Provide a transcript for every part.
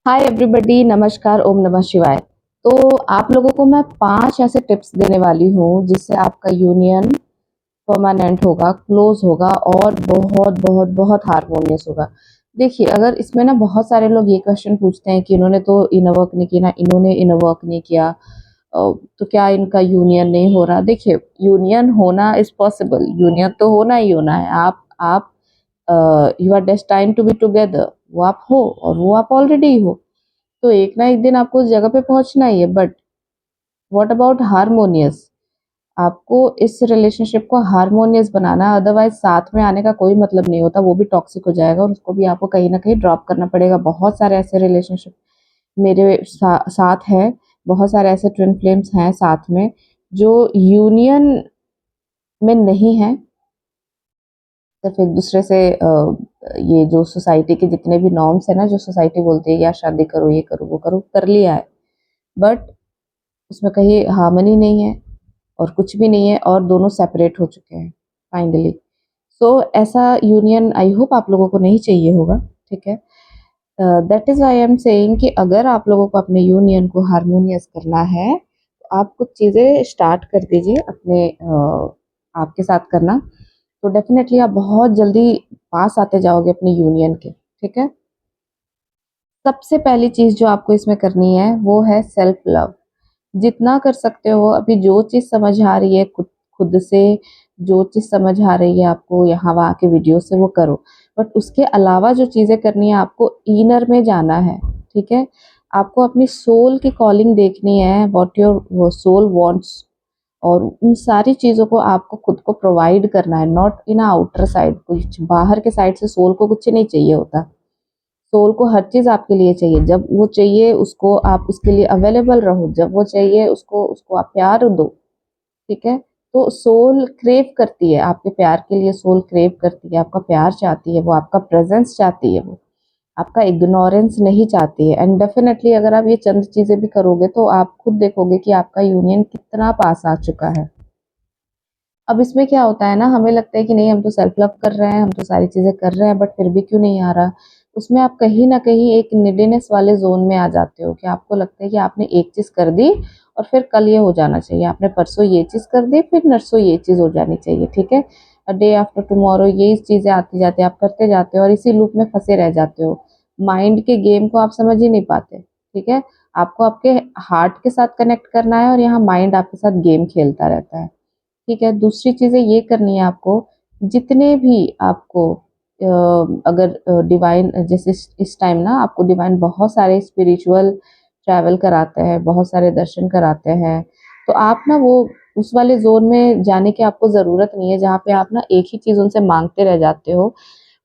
Hi everybody, नमस्कार, ओम नमः शिवाय। तो आप लोगों को मैं 5 ऐसे टिप्स देने वाली हूँ जिससे आपका यूनियन परमानेंट होगा, क्लोज होगा और बहुत बहुत बहुत हार्मोनियस होगा। देखिए, अगर इसमें ना बहुत सारे लोग ये क्वेश्चन पूछते हैं कि इन्होंने तो इनर वर्क नहीं किया ना, इन्होंने इनर वर्क नहीं किया, तो क्या इनका यूनियन नहीं हो रहा? देखिए, यूनियन होना इज पॉसिबल, यूनियन तो होना ही होना है। आप you are destined to be together, वो आप हो और वो आप ऑलरेडी हो। तो एक ना एक दिन आपको उस जगह पे पहुंचना ही है। But what about harmonious? आपको इस रिलेशनशिप को हारमोनियस बनाना, अदरवाइज साथ में आने का कोई मतलब नहीं होता, वो भी टॉक्सिक हो जाएगा और उसको भी आपको कहीं ना कहीं ड्रॉप करना पड़ेगा। बहुत सारे ऐसे रिलेशनशिप मेरे साथ है, बहुत सारे ऐसे ट्विन फ्लेम्स हैं साथ में जो यूनियन में नहीं है, सिर्फ एक दूसरे से ये जो सोसाइटी के जितने भी नॉर्म्स है ना, जो सोसाइटी बोलती है या शादी करो, ये करो, वो करो, कर लिया है। बट उसमें कहीं हार्मनी नहीं है और कुछ भी नहीं है और दोनों सेपरेट हो चुके हैं फाइनली। सो ऐसा यूनियन आई होप आप लोगों को नहीं चाहिए होगा। ठीक है, that is I am saying कि अगर आप लोगों को अपने यूनियन को हारमोनियस करना है तो आप कुछ चीज़ें स्टार्ट कर दीजिए अपने आपके साथ करना, तो डेफिनेटली आप बहुत जल्दी पास आते जाओगे अपने यूनियन के। ठीक है, सबसे पहली चीज़ जो आपको इसमें करनी है वो है सेल्फ लव। जितना कर सकते हो, अभी जो चीज़ समझ आ रही है खुद खुद से, जो चीज़ समझ आ रही है आपको यहाँ वहाँ के वीडियो से, वो करो। बट उसके अलावा जो चीज़ें करनी है, आपको इनर में जाना है। ठीक है, आपको अपनी सोल की कॉलिंग देखनी है, व्हाट योर सोल वांट्स, और उन सारी चीज़ों को आपको खुद को प्रोवाइड करना है, नॉट इन आउटर साइड। कुछ बाहर के साइड से सोल को कुछ नहीं चाहिए होता। सोल को हर चीज़ आपके लिए चाहिए। जब वो चाहिए उसको आप उसके लिए अवेलेबल रहो, जब वो चाहिए उसको उसको आप प्यार दो। ठीक है, तो सोल क्रेव करती है आपके प्यार के लिए, सोल क्रेव करती है, आपका प्यार चाहती है, वो आपका प्रेजेंस चाहती है, वो आपका इग्नोरेंस नहीं चाहती है। एंड डेफिनेटली अगर आप ये चंद चीज़ें भी करोगे तो आप खुद देखोगे कि आपका यूनियन कितना पास आ चुका है। अब इसमें क्या होता है ना, हमें लगता है कि नहीं, हम तो सेल्फ लव कर रहे हैं, हम तो सारी चीज़ें कर रहे हैं, बट फिर भी क्यों नहीं आ रहा? उसमें आप कहीं न कहीं एक निडीनेस वाले ज़ोन में आ जाते हो कि आपको लगता है कि आपने एक चीज़ कर दी और फिर कल ये हो जाना चाहिए, आपने परसों ये चीज़ कर दी, फिर नरसों ये चीज़ हो जानी चाहिए। ठीक है? डे आफ्टर टुमारो ये चीज़ें आती जाती हैं, आप करते जाते हो और इसी लूप में फँसे रह जाते हो। माइंड के गेम को आप समझ ही नहीं पाते। ठीक है? आपको आपके हार्ट के साथ कनेक्ट करना है और यहाँ माइंड आपके साथ गेम खेलता रहता है। ठीक है, दूसरी चीज़ें ये करनी है आपको, जितने भी आपको अगर डिवाइन, जैसे इस टाइम ना आपको डिवाइन बहुत सारे स्पिरिचुअल ट्रैवल कराते हैं, बहुत सारे दर्शन कराते हैं, तो आप ना वो उस वाले ज़ोन में जाने की आपको ज़रूरत नहीं है जहाँ पे आप ना एक ही चीज़ उनसे माँगते रह जाते हो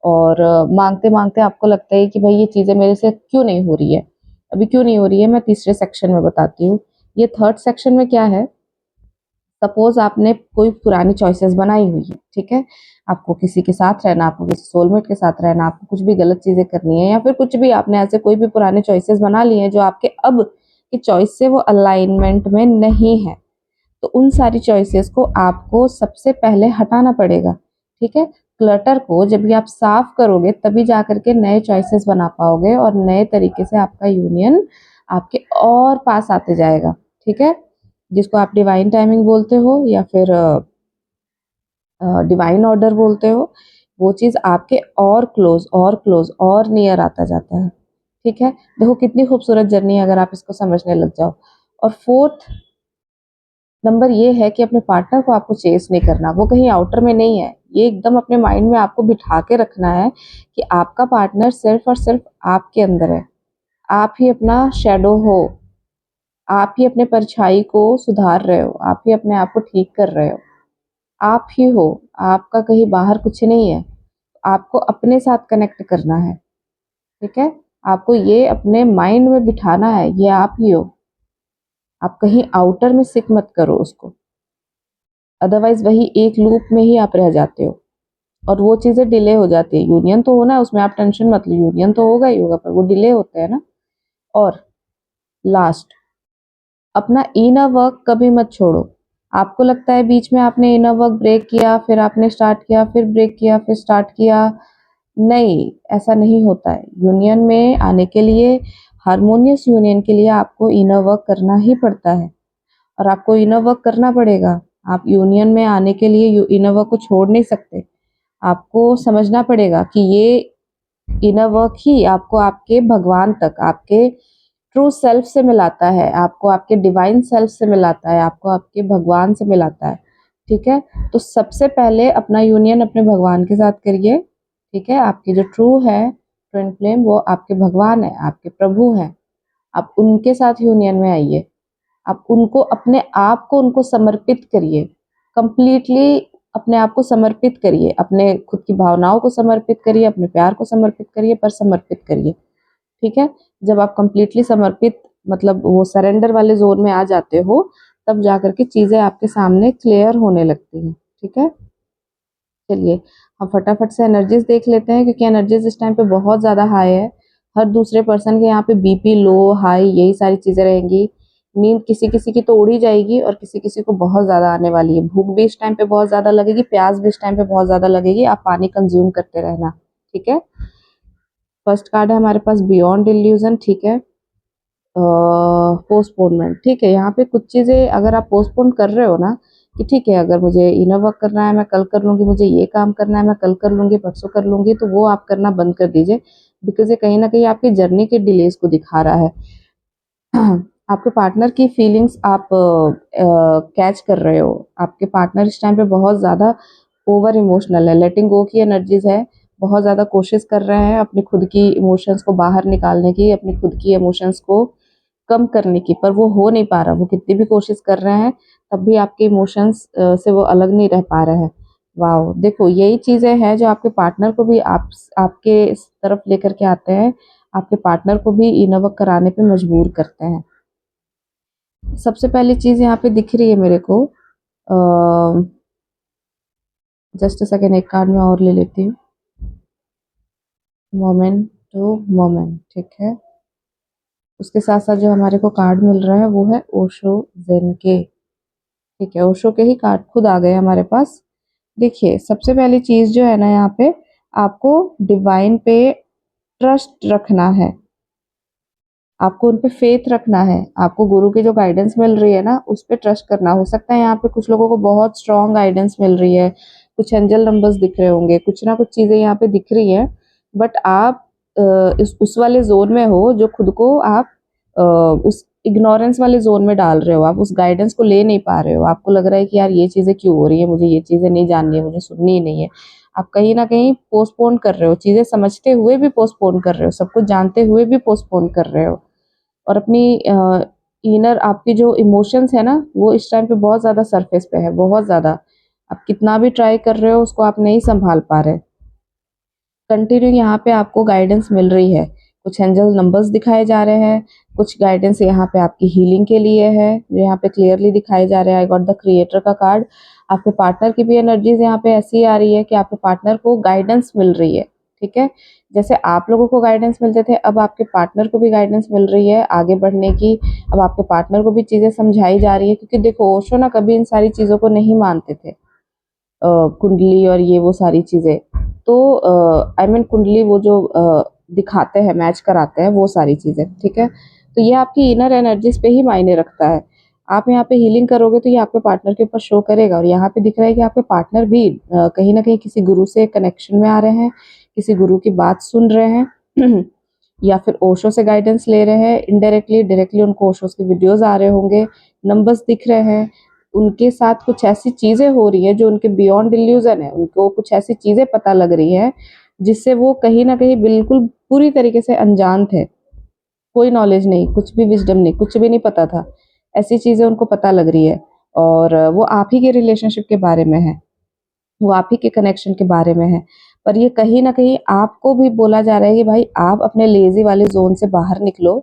और माँगते-माँगते आपको लगता है कि भाई ये चीज़ें मेरे से क्यों नहीं हो रही है? अभी क्यों नहीं हो रही है, मैं तीसरे सेक्शन में बताती हूँ। ये थर्ड सेक्शन में क्या है, सपोज आपने कोई पुरानी चॉइसेस बनाई हुई है। ठीक है, आपको किसी के साथ रहना, आपको किसी सोलमेट के साथ रहना, आपको कुछ भी गलत चीजें करनी है या फिर कुछ भी आपने ऐसे कोई भी पुराने चॉइसेस बना लिए हैं जो आपके अब की चॉइस से वो अलाइनमेंट में नहीं है, तो उन सारी चॉइसेस को आपको सबसे पहले हटाना पड़ेगा। ठीक है, क्लटर को जब भी आप साफ करोगे तभी जा करके नए चॉइसेस बना पाओगे और नए तरीके से आपका यूनियन आपके और पास आते जाएगा। ठीक है, जिसको आप डिवाइन टाइमिंग बोलते हो या फिर डिवाइन ऑर्डर बोलते हो, वो चीज़ आपके और क्लोज और नियर आता जाता है। ठीक है, देखो कितनी खूबसूरत जर्नी है अगर आप इसको समझने लग जाओ। और फोर्थ नंबर ये है कि अपने पार्टनर को आपको चेस नहीं करना, वो कहीं आउटर में नहीं है। ये एकदम अपने माइंड में आपको बिठा के रखना है कि आपका पार्टनर सिर्फ और सिर्फ आपके अंदर है। आप ही अपना शैडो हो, आप ही अपने परछाई को सुधार रहे हो, आप ही अपने आप को ठीक कर रहे हो, आप ही हो, आपका कहीं बाहर कुछ नहीं है। आपको अपने साथ कनेक्ट करना है। ठीक है, आपको ये अपने माइंड में बिठाना है, ये आप ही हो। आप कहीं आउटर में सिक मत करो उसको, अदरवाइज वही एक लूप में ही आप रह जाते हो और वो चीज़ें डिले हो जाती है। यूनियन तो होना है, उसमें आप टेंशन मत लो, यूनियन तो होगा ही होगा, पर वो डिले होता है ना। और लास्ट, अपना इनर वर्क कभी मत छोड़ो। आपको लगता है बीच में आपने इनर वर्क ब्रेक किया, फिर आपने स्टार्ट किया, फिर ब्रेक किया, फिर स्टार्ट किया, नहीं, ऐसा नहीं होता है। यूनियन में आने के लिए हार्मोनियस यूनियन के लिए आपको इनर वर्क करना ही पड़ता है और आपको इनर वर्क करना पड़ेगा। आप यूनियन में आने के लिए इनर वर्क को छोड़ नहीं सकते। आपको समझना पड़ेगा कि ये इनर वर्क ही आपको आपके भगवान तक, आपके ट्रू सेल्फ से मिलाता है, आपको आपके डिवाइन सेल्फ से मिलाता है, आपको आपके भगवान से मिलाता है। ठीक है, तो सबसे पहले अपना यूनियन अपने भगवान के साथ करिए। ठीक है, आपकी जो ट्रू है ट्विन फ्लेम, वो आपके भगवान है, आपके प्रभु हैं। आप उनके साथ यूनियन में आइए। आप उनको, अपने आप को उनको समर्पित करिए। कंप्लीटली अपने आप को समर्पित करिए, अपने खुद की भावनाओं को समर्पित करिए, अपने प्यार को समर्पित करिए, पर समर्पित करिए। ठीक है, जब आप कंप्लीटली समर्पित, मतलब वो सरेंडर वाले जोन में आ जाते हो, तब जाकर के चीजें आपके सामने क्लियर होने लगती हैं। ठीक है, चलिए हम फटाफट से एनर्जीज देख लेते हैं, क्योंकि एनर्जीज इस टाइम पे बहुत ज़्यादा हाई है। हर दूसरे पर्सन के यहाँ पे बीपी लो, हाई, यही सारी चीज़ें रहेंगी। नींद किसी किसी की तो उड़ ही जाएगी और किसी किसी को बहुत ज़्यादा आने वाली है। भूख भी इस टाइम पे बहुत ज़्यादा लगेगी, प्यास भी इस टाइम पे बहुत ज़्यादा लगेगी। आप पानी कंज्यूम करते रहना। ठीक है, फर्स्ट कार्ड है हमारे पास बियॉन्ड इल्यूजन। ठीक है, पोस्टपोनमेंट। ठीक है, यहाँ पे कुछ चीज़ें अगर आप पोस्टपोन कर रहे हो ना, कि ठीक है अगर मुझे इनर वर्क करना है मैं कल कर लूँगी, मुझे ये काम करना है मैं कल कर लूँगी, परसों कर लूँगी, तो वो आप करना बंद कर दीजिए। बिकॉज़ ये कहीं न कहीं आपकी जर्नी के डिलेज़ को दिखा रहा है। आपके पार्टनर की फीलिंग्स आप कैच कर रहे हो। आपके पार्टनर इस टाइम पे बहुत ज़्यादा ओवर इमोशनल है, लेटिंग गो की एनर्जीज़ है। बहुत ज़्यादा कोशिश कर रहे हैं अपनी खुद की इमोशंस को बाहर निकालने की, अपनी खुद की इमोशंस को कम करने की, पर वो हो नहीं पा रहा। वो कितनी भी कोशिश कर रहे हैं, तब भी आपके इमोशंस से वो अलग नहीं रह पा रहे हैं। वाओ! देखो यही चीज़ें हैं जो आपके पार्टनर को भी आपके इस तरफ लेकर के आते हैं, आपके पार्टनर को भी इनर वर्क कराने पे मजबूर करते हैं। सबसे पहली चीज़ यहाँ पे दिख रही है मेरे को, जस्ट अ सेकंड, एक कार्ड मैं और ले लेती हूँ। Moment to moment. ठीक है, उसके साथ साथ जो हमारे को कार्ड मिल रहा है वो है ओशो ज़ेन के। ठीक है, ओशो के ही कार्ड खुद आ गए हमारे पास। देखिए सबसे पहली चीज़ जो है ना, यहाँ पे आपको डिवाइन पे ट्रस्ट रखना है, आपको उन पे फेथ रखना है, आपको गुरु की जो गाइडेंस मिल रही है ना उस पे ट्रस्ट करना। हो सकता है यहाँ पे कुछ लोगों को बहुत स्ट्रॉन्ग गाइडेंस मिल रही है, कुछ एंजल नंबर्स दिख रहे होंगे, कुछ ना कुछ चीज़ें यहाँ पे दिख रही है, बट आप उस वाले जोन में हो जो खुद को आप उस इग्नोरेंस वाले जोन में डाल रहे हो। आप उस गाइडेंस को ले नहीं पा रहे हो। आपको लग रहा है कि यार ये चीज़ें क्यों हो रही है, मुझे ये चीज़ें नहीं जाननी है, मुझे सुननी ही नहीं है। आप कहीं ना कहीं पोस्टपोन कर रहे हो, चीज़ें समझते हुए भी पोस्टपोन कर रहे हो, सब कुछ जानते हुए भी पोस्टपोन कर रहे हो। और अपनी इनर आपकी जो इमोशंस है ना, वो इस टाइम पे बहुत ज़्यादा सरफेस पे है, बहुत ज़्यादा। आप कितना भी ट्राई कर रहे हो उसको आप नहीं संभाल पा रहे। कंटिन्यू यहाँ पे आपको गाइडेंस मिल रही है, कुछ एंजल नंबर्स दिखाए जा रहे हैं, कुछ गाइडेंस यहाँ पे आपकी हीलिंग के लिए है जो यहाँ पे क्लियरली दिखाए जा रहे हैं। आई गॉट द क्रिएटर का कार्ड। आपके पार्टनर की भी एनर्जीज यहाँ पे ऐसी आ रही है कि आपके पार्टनर को गाइडेंस मिल रही है। ठीक है, जैसे आप लोगों को गाइडेंस मिलते थे, अब आपके पार्टनर को भी गाइडेंस मिल रही है आगे बढ़ने की। अब आपके पार्टनर को भी चीज़ें समझाई जा रही है, क्योंकि देखो ओशो ना कभी इन सारी चीज़ों को नहीं मानते थे, कुंडली और ये वो सारी चीज़ें। तो आई मीन कुंडली वो जो दिखाते हैं, मैच कराते हैं, वो सारी चीज़ें। ठीक है, तो ये आपकी इनर एनर्जीज पे ही मायने रखता है। आप यहाँ पे हीलिंग करोगे तो ये आपके पार्टनर के ऊपर शो करेगा। और यहाँ पे दिख रहा है कि आपके पार्टनर भी कहीं ना कहीं किसी गुरु से कनेक्शन में आ रहे हैं, किसी गुरु की बात सुन रहे हैं या फिर ओशो से गाइडेंस ले रहे हैं। इनडायरेक्टली डायरेक्टली उनको ओशो के वीडियोस आ रहे होंगे, नंबर्स दिख रहे हैं, उनके साथ कुछ ऐसी चीज़ें हो रही है जो उनके बियॉन्ड इल्यूजन है। उनको कुछ ऐसी चीज़ें पता लग रही है जिससे वो कहीं ना कहीं बिल्कुल पूरी तरीके से अनजान थे। कोई नॉलेज नहीं, कुछ भी विजडम नहीं, कुछ भी नहीं पता था। ऐसी चीज़ें उनको पता लग रही है और वो आप ही के रिलेशनशिप के बारे में है, वो आप ही के कनेक्शन के बारे में है। पर ये कहीं न कहीं आपको भी बोला जा रहा है कि भाई आप अपने लेज़ी वाले ज़ोन से बाहर निकलो।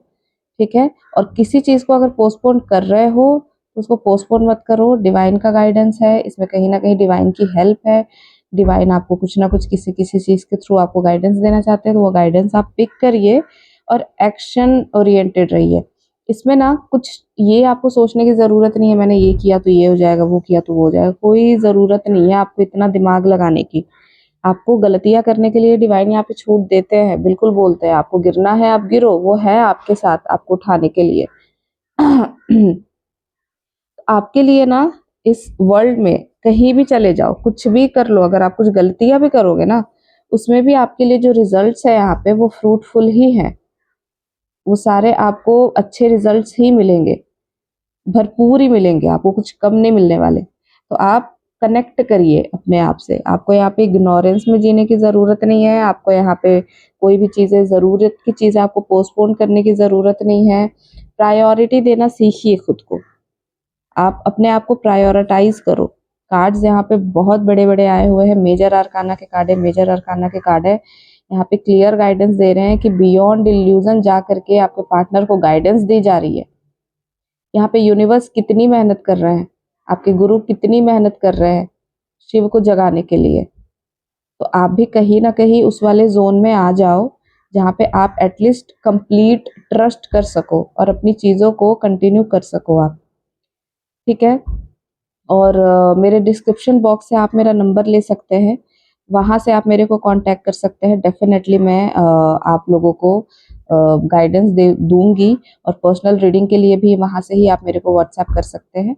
ठीक है? और किसी चीज़ को अगर पोस्टपोन कर रहे हो, तो उसको पोस्टपोन मत करो। डिवाइन का गाइडेंस है, इसमें कहीं न कहीं डिवाइन की हेल्प है। डिवाइन आपको कुछ ना कुछ किसी चीज़ के थ्रू आपको गाइडेंस देना चाहते हैं, तो वो गाइडेंस आप पिक करिए और एक्शन ओरिएंटेड रहिए। इसमें ना कुछ ये आपको सोचने की ज़रूरत नहीं है, मैंने ये किया तो ये हो जाएगा, वो किया तो वो हो जाएगा। कोई ज़रूरत नहीं है आपको इतना दिमाग लगाने की। आपको गलतियाँ करने के लिए डिवाइन यहाँ पे छूट देते हैं, बिल्कुल बोलते हैं आपको गिरना है आप गिरो, वो है आपके साथ आपको उठाने के लिए। आपके लिए ना इस वर्ल्ड में कहीं भी चले जाओ, कुछ भी कर लो, अगर आप कुछ गलतियाँ भी करोगे ना, उसमें भी आपके लिए जो रिजल्ट्स है यहाँ पे वो फ्रूटफुल ही हैं। वो सारे आपको अच्छे रिजल्ट्स ही मिलेंगे, भरपूर ही मिलेंगे, आपको कुछ कम नहीं मिलने वाले। तो आप कनेक्ट करिए अपने आप से। आपको यहाँ पे इग्नोरेंस में जीने की ज़रूरत नहीं है, आपको यहाँ पे कोई भी चीज़ें ज़रूरत की चीज़ें आपको पोस्टपोन करने की ज़रूरत नहीं है। प्रायोरिटी देना सीखिए खुद को। आप अपने आप को प्रायोरिटाइज़ करो। कार्ड्स यहाँ पे बहुत बड़े-बड़े आए हुए हैं, मेजर अरकाना के कार्ड है, मेजर अरकाना के कार्ड है। यहाँ पे क्लियर गाइडेंस दे रहे हैं कि बियॉन्ड इल्यूज़न जा करके आपके पार्टनर को गाइडेंस दी जा रही है। यहाँ पे यूनिवर्स कितनी मेहनत कर रहे हैं, आपके गुरु कितनी मेहनत कर रहे हैं शिव को जगाने के लिए। तो आप भी कहीं न कहीं उस वाले ज़ोन में आ जाओ, जहाँ पे आप एटलीस्ट कंप्लीट ट्रस्ट कर सको और अपनी चीज़ों को कंटिन्यू कर सको आप, ठीक है? और मेरे डिस्क्रिप्शन बॉक्स से आप मेरा नंबर ले सकते हैं, वहाँ से आप मेरे को कॉन्टैक्ट कर सकते हैं। डेफ़िनेटली मैं आप लोगों को गाइडेंस दे दूँगी और पर्सनल रीडिंग के लिए भी वहाँ से ही आप मेरे को व्हाट्सएप कर सकते हैं।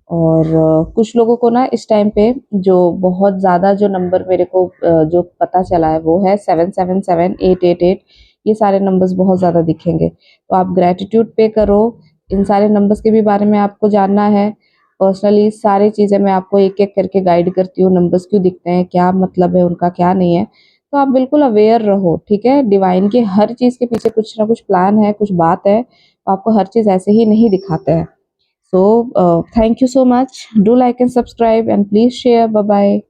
और कुछ लोगों को ना इस टाइम पे जो बहुत ज़्यादा जो नंबर मेरे को जो पता चला है वो है 777888, ये सारे नंबर्स बहुत ज़्यादा दिखेंगे। तो आप ग्रैटिट्यूड पे करो, इन सारे नंबर्स के भी बारे में आपको जानना है। पर्सनली सारी चीज़ें मैं आपको एक-एक करके गाइड करती हूँ, नंबर्स क्यों दिखते हैं, क्या मतलब है उनका, क्या नहीं है। तो आप बिल्कुल अवेयर रहो, ठीक है? डिवाइन के हर चीज़ के पीछे कुछ ना कुछ प्लान है, कुछ बात है, तो आपको हर चीज़ ऐसे ही नहीं दिखाते हैं। So, thank you so much. Do like and subscribe and please share. Bye bye.